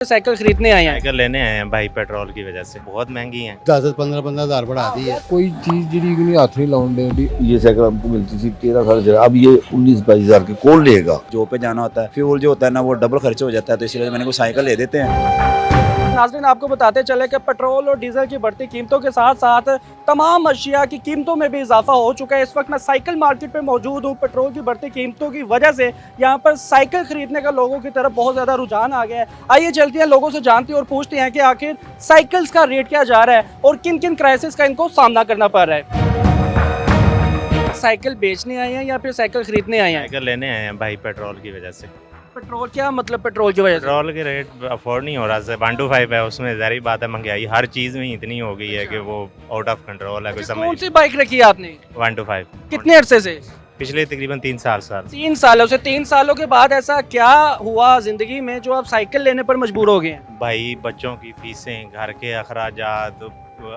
Cycle खरीदने आए हैं। साइकिल लेने आए हैं भाई, पेट्रोल की वजह से बहुत महंगी है। 10-15 हज़ार बढ़ा दी है। कोई चीज जी नहीं हाथ नहीं लाउन दे। ये साइकिल हमको मिलती थी 13 अब ये 19-22 हज़ार की कौन लेगा। जॉब पे जाना होता है, फ्यूल जो होता है ना वो डबल खर्च हो जाता है, तो इसलिए मैंने कोई साइकिल ले देते हैं। नाज़रीन, आपको बताते चले कि पेट्रोल और डीजल की बढ़ती कीमतों के साथ साथ तमाम अशिया की कीमतों में भी इजाफा हो चुका है। इस वक्त मैं साइकिल मार्केट पे मौजूद हूँ। पेट्रोल की बढ़ती कीमतों की वजह से यहाँ पर साइकिल खरीदने का लोगों की तरफ बहुत ज़्यादा रुझान आ गया है। आइए चलते हैं, लोगों से जानते हैं और पूछते हैं कि आखिर साइकिल्स का रेट क्या जा रहा है और किन किन क्राइसिस का इनको सामना करना पड़ रहा है। साइकिल बेचने आए हैं या फिर साइकिल खरीदने आए हैं? साइकिल लेने आए हैं भाई, पेट्रोल की वजह से। पेट्रोल क्या मतलब पेट्रोल की वजह से? पेट्रोल के रेट अफोर्ड नहीं हो रहा है। 1 to 5 है, उसमें ज़ाहिर बात है महंगाई हर चीज़ में इतनी हो गई है कि वो आउट ऑफ कंट्रोल है। कोई कौन समझ सी बाइक रखी है आपने? 1 to 5 कितने अरसे से? पिछले तकरीबन 3 साल 3 सालों से। 3 सालों के बाद ऐसा क्या हुआ जिंदगी में जो आप साइकिल लेने पर मजबूर हो गए हैं? भाई, बच्चों की फीसें, घर के अखराजात,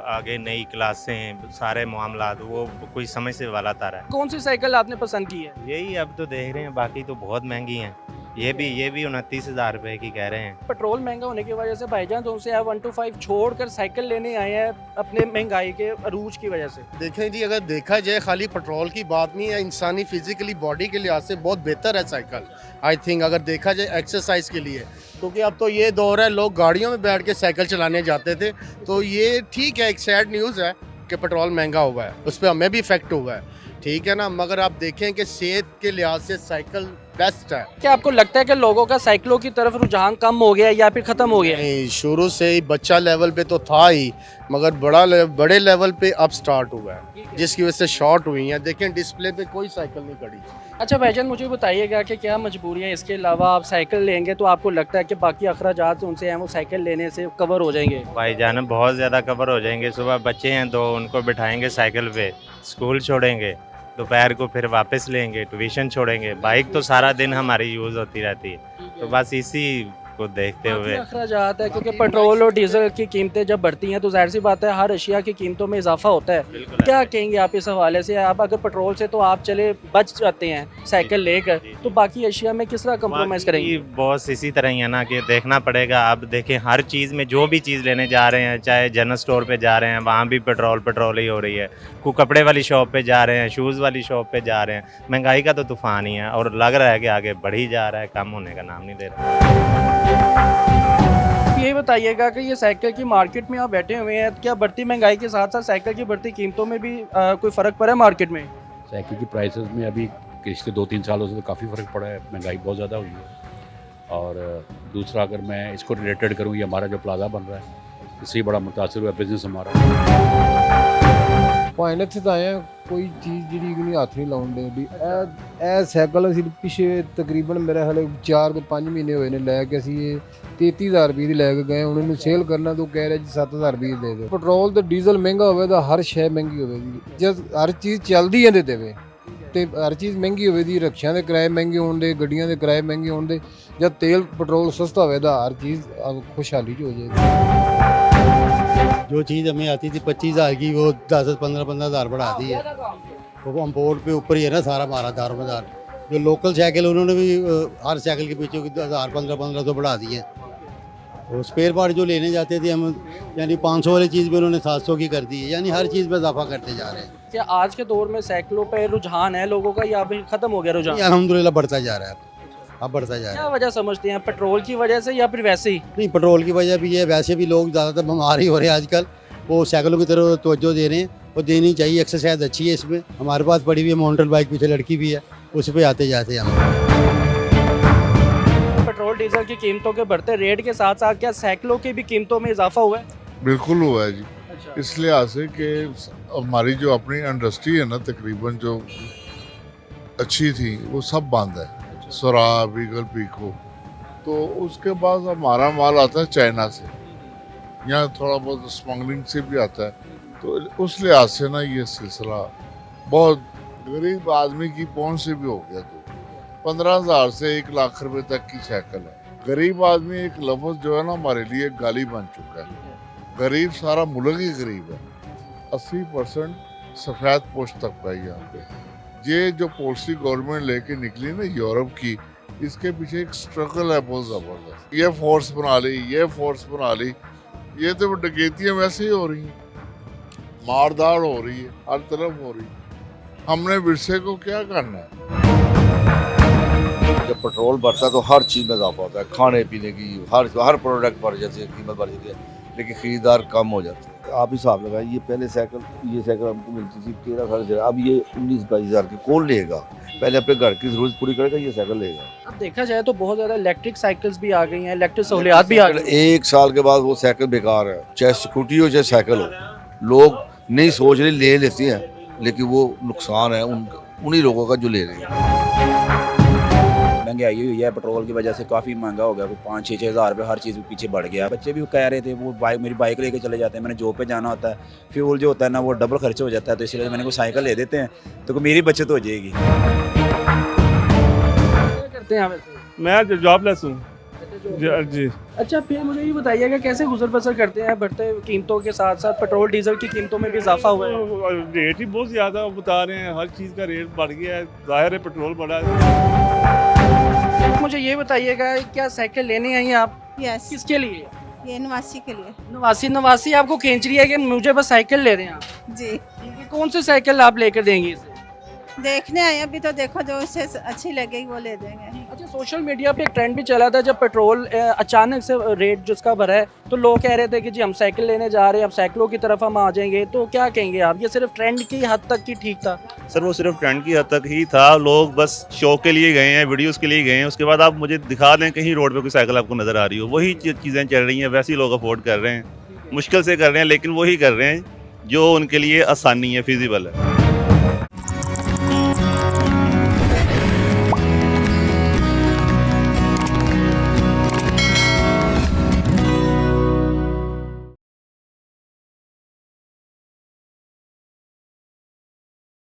आगे नई क्लासें, सारे मामलात, वो कोई समझ से वाला तारा है। कौन सी साइकिल आपने पसंद की है? यही अब तो देख रहे हैं, बाकी तो बहुत महंगी हैं। ये भी 29 हज़ार रुपये की कह रहे हैं। पेट्रोल महंगा होने की वजह से भाईजान तुमसे 1 to 5 छोड़कर साइकिल लेने आए हैं अपने महंगाई के अरूज की वजह से। देखें जी, अगर देखा जाए खाली पेट्रोल की बात नहीं है, इंसानी फिजिकली बॉडी के लिहाज से बहुत बेहतर है साइकिल। आई थिंक अगर देखा जाए एक्सरसाइज के लिए, क्योंकि अब तो ये दौर है लोग गाड़ियों में बैठ के साइकिल चलाने जाते थे, तो ये ठीक है, एक सैड न्यूज़ है कि पेट्रोल महंगा हुआ है, उस पर हमें भी इफेक्ट हुआ है, ठीक है ना। मगर आप देखें कि सेहत के लिहाज से साइकिल बेस्ट है। क्या आपको लगता है कि लोगों का साइकिलों की तरफ रुझान कम हो गया है या फिर खत्म हो गया है? नहीं, शुरू से ही बच्चा लेवल पे तो था ही, मगर बड़े लेवल पे अब स्टार्ट हुआ है, जिसकी वजह से शॉर्ट हुई हैं। देखें डिस्प्ले पे कोई साइकिल नहीं खड़ी। अच्छा भाईजान, मुझे बताइएगा कि क्या मजबूरियाँ इसके अलावा आप साइकिल लेंगे तो आपको लगता है कि बाकी अखराजात उनसे हैं वो साइकिल लेने से कवर हो जाएंगे? भाई जान, बहुत ज़्यादा कवर हो जाएंगे। सुबह बच्चे हैं 2, उनको बिठाएंगे साइकिल पे, स्कूल छोड़ेंगे, दोपहर को फिर वापस लेंगे, ट्यूशन छोड़ेंगे। बाइक तो सारा दिन हमारी यूज़ होती रहती है, तो बस इसी को देखते हुए अखराजात है, क्योंकि पेट्रोल और डीजल की कीमतें जब बढ़ती हैं तो जाहिर सी बात है हर अशिया की कीमतों में इजाफा होता है। बिल्कुल। क्या कहेंगे आप इस हवाले से? आप अगर पेट्रोल से तो आप चले बच जाते हैं साइकिल लेकर, तो बाकी अशिया में किस तरह कंप्रोमाइज़ करेंगे? बॉस इसी तरह ही है ना कि देखना पड़ेगा। आप देखें, हर चीज़ में जो भी चीज़ लेने जा रहे हैं, चाहे जनरल स्टोर पे जा रहे हैं, वहाँ भी पेट्रोल ही हो रही है। कोई कपड़े वाली शॉप पे जा रहे हैं, शूज़ वाली शॉप पे जा रहे हैं, महंगाई का तो तूफान ही है और लग रहा है कि आगे बढ़ ही जा रहा है, कम होने का नाम नहीं दे रहा। ये बताइएगा कि ये साइकिल की मार्केट में आप बैठे हुए हैं, क्या बढ़ती महंगाई के साथ साथ साइकिल की बढ़ती कीमतों में भी कोई फ़र्क पड़ा है मार्केट में? साइकिल की प्राइसेस में अभी पिछले 2-3 सालों से तो काफ़ी फ़र्क पड़ा है, महंगाई बहुत ज़्यादा हुई है। और दूसरा, अगर मैं इसको रिलेटेड करूँ, ये हमारा जो प्लाजा बन रहा है इससे ही बड़ा मुतासर हुआ बिज़नेस हमारा। ਭਾਵੇਂ ਇੱਥੇ ਤਾਂ ਆਏ ਆ ਕੋਈ ਚੀਜ਼ ਜਿਹੜੀ ਨਹੀਂ ਹੱਥ ਨਹੀਂ ਲਾਉਣ ਦੇ। ਇਹ ਸਾਈਕਲ ਅਸੀਂ ਪਿਛੇ ਤਕਰੀਬਨ ਮੇਰੇ ਹਾਲੇ 4 ਤੋਂ 5 ਮਹੀਨੇ ਹੋਏ ਨੇ ਲੈ ਕੇ, ਅਸੀਂ ਇਹ 33,000 ਰੁਪਏ ਦੀ ਲੈ ਕੇ ਗਏ। ਹੁਣ ਇਹਨੂੰ ਸੇਲ ਕਰਨਾ ਤਾਂ ਕਹਿ ਰਿਹਾ ਜੀ 7,000 ਰੁਪਏ ਦੇ ਦਿਓ। ਪੈਟਰੋਲ ਤੇ ਡੀਜ਼ਲ ਮਹਿੰਗਾ ਹੋਵੇ ਤਾਂ ਹਰ ਸ਼ੈ ਮਹਿੰਗੀ ਹੋਵੇਗੀ। ਜਦ ਹਰ ਚੀਜ਼ ਚੱਲਦੀ ਇਹਦੇ ਤੇ ਵੇ ਤੇ ਹਰ ਚੀਜ਼ ਮਹਿੰਗੀ ਹੋਵੇ ਦੀ, ਰਕਸ਼ਿਆਂ ਦੇ ਕਿਰਾਏ ਮਹਿੰਗੇ ਹੋਣ ਦੇ, ਗੱਡੀਆਂ ਦੇ ਕਿਰਾਏ ਮਹਿੰਗੇ ਹੋਣ ਦੇ। ਜਦ ਤੇਲ ਪੈਟਰੋਲ ਸਸਤਾ ਹੋਵੇ ਤਾਂ ਹਰ ਚੀਜ਼ खुशहाली हो जाएगी। जो चीज़ हमें आती थी 25 हज़ार की, वो 10-15 हज़ार बढ़ा दी है। वो इम्पोर्ट पे ऊपर ही है ना सारा हमारा दारोमदार। जो लोकल साइकिल उन्होंने भी हर साइकिल के पीछे 1000-1500 बढ़ा दिए हैं। और स्पेयर पार्ट जो लेने जाते थे हम, यानी 500 वाली चीज़ भी उन्होंने 700 की कर दी है। यानी हर चीज़ में इजाफा करते जा रहे हैं। क्या आज के दौर में साइकिलों पर रुझान है लोगों का या फिर खत्म हो गया रुझान? अल्हम्दुलिल्लाह बढ़ता जा रहा है, अब बढ़ता जा रहा क्या वजह समझते हैं, पेट्रोल की वजह से या फिर वैसे ही? है। नहीं, पेट्रोल की वजह भी है, वैसे भी लोग ज़्यादातर बीमार ही हो रहे हैं आजकल। वो साइकिलों की तरफ तवज्जो दे रहे हैं, वो देनी चाहिए। एक्सरसाइज अच्छी है इसमें। हमारे पास पड़ी हुई है माउंटेन बाइक, पीछे लड़की भी है, उस पर आते जाते हैं हम। पेट्रोल डीजल की कीमतों के बढ़ते रेट के साथ साथ क्या साइकिलों की भी कीमतों में इजाफा हुआ है? बिल्कुल हुआ है जी। इस लिहाज से कि हमारी जो अपनी इंडस्ट्री है ना, तकरीबन जो अच्छी थी वो सब बंद है। सराब, ईगल, पीको, तो उसके बाद हमारा माल आता है चाइना से, यहाँ थोड़ा बहुत स्मगलिंग से भी आता है। तो उस लिहाज से ना ये सिलसिला बहुत गरीब आदमी की पहुंच से भी हो गया। तो 15,000 से 1 लाख रुपए तक की साइकिल है। गरीब आदमी एक लफ्ज़ जो है ना हमारे लिए गाली बन चुका है। गरीब सारा मुल्क ही गरीब है। 80% सफ़ेद पोश तबका है यहाँ पे। ये जो पॉलिसी गवर्नमेंट लेके निकली ना यूरोप की, इसके पीछे एक स्ट्रगल है बहुत ज़बरदस्त। ये फोर्स बना ली, ये फोर्स बना ली, ये तो डकैतियाँ वैसे ही हो रही हैं, मारदाड़ हो रही है, हर तरफ हो रही है। हमने विरसे को क्या करना है? जब पेट्रोल बढ़ता है तो हर चीज़ में इजाफा होता है, खाने पीने की हर प्रोडक्ट बढ़ जाती है, कीमत बढ़ जाती है, लेकिन ख़रीदार कम हो जाते हैं। आप हिसाब लगाएं, ये पहले ये साइकिल हमको मिलती थी 13 साल से, अब ये 19-22 हज़ार की कौन लेगा? पहले अपने घर की ज़रूरत पूरी करेगा, ये साइकिल लेगा। अब देखा जाए तो बहुत ज़्यादा इलेक्ट्रिक साइकिल्स भी आ गई हैं, इलेक्ट्रिक सहूलियात भी आ गई हैं। 1 साल के बाद वो साइकिल बेकार है, चाहे स्कूटी हो चाहे साइकिल हो। लोग नहीं सोच रहे, ले लेते हैं, लेकिन वो नुकसान है उन्हीं लोगों का जो ले रहे हैं। महंगाई हुई है, पेट्रोल की वजह से काफ़ी महंगा हो गया, 5-6 हज़ार रुपये हर चीज़ पीछे बढ़ गया। बच्चे भी कह रहे थे वो मेरी बाइक लेके चले जाते हैं, मैंने जॉब पे जाना होता है, फ्यूल जो होता है ना वो डबल खर्च हो जाता है, तो इसलिए मैंने को साइकिल ले देते हैं तो मेरी बचत हो जाएगी। क्या करते हैं आप वैसे? मैं जॉबलेस हूँ जी। अच्छा, फिर मुझे ये बताइएगा कैसे गुजर बसर करते हैं? बढ़ते कीमतों के साथ साथ पेट्रोल डीजल की कीमतों में भी इजाफा हुआ है। रेट ही बहुत ज़्यादा बता रहे हैं, हर चीज़ का रेट बढ़ गया है, ज़ाहिर है पेट्रोल बढ़ा है। मुझे ये बताइएगा, क्या साइकिल लेने आई हैं आप? यस, किसके लिए? ये नवासी के लिए। नवासी आपको खींच रही है कि मुझे बस साइकिल ले रहे हैं आप? जी, ठीक है, कौन सी साइकिल आप लेकर देंगी इसे? देखने आए अभी, तो देखो जो उसे अच्छी लगेगी वो ले देंगे। अच्छा, सोशल मीडिया पे एक ट्रेंड भी चला था, जब पेट्रोल अचानक से रेट जिसका बढ़ा है तो लोग कह रहे थे कि जी हम साइकिल लेने जा रहे हैं, अब साइकिलों की तरफ हम आ जाएंगे, तो क्या कहेंगे आप? ये सिर्फ ट्रेंड की हद तक ही ठीक था? सर वो सिर्फ ट्रेंड की हद तक ही था, लोग बस शौक के लिए गए हैं, वीडियोस के लिए गए हैं। उसके बाद आप मुझे दिखा दें कहीं रोड पे कोई साइकिल आपको नज़र आ रही हो, वही चीज़ें चल रही हैं, वैसे ही लोग अफोर्ड कर रहे हैं, मुश्किल से कर रहे हैं, लेकिन वही कर रहे हैं जो उनके लिए आसानी है, फिजिबल है।